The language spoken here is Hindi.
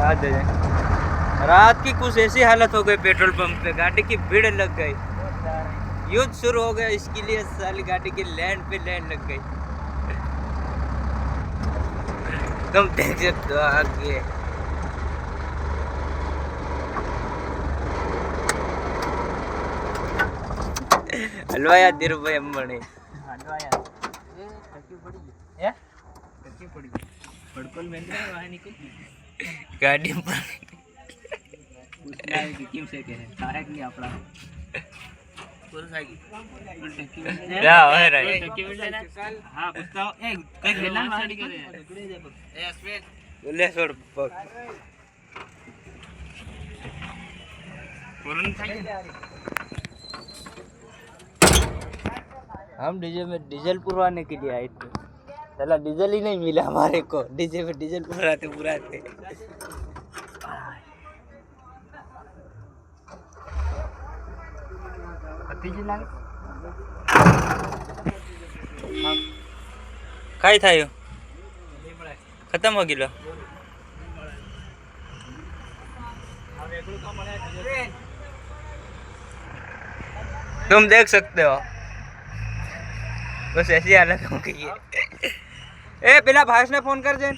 याद है रात की कुछ ऐसी हालत हो गई पेट्रोल पंप पे, गाड़ी की भीड़ लग गई, युद्ध शुरू हो गया इसके लिए, साली गाड़ी की लाइन पे लाइन लग गई। तुम देख सकते हो आगे हलवाया धीरू भाई अंबानी हलवाया पड़कोल में गाड़ी पर किम से कहे सहायक नहीं अपना पूरा साइकिल क्या हो रहा है हां पूछता हूं एक कई लेना मारी करे ए अश्विन बोले छोड़ पूर्ण साइकिल हम डीजे में डीजल पुरवाने के लिए आए थे, चला डीजल ही नहीं मिला हमारे को, डीजे में डीजल पुराते काय थायो खत्म हो गिलो तुम देख सकते हो बस ऐसी हालत हो गई है। ए पेला भाई ने फोन कर दे।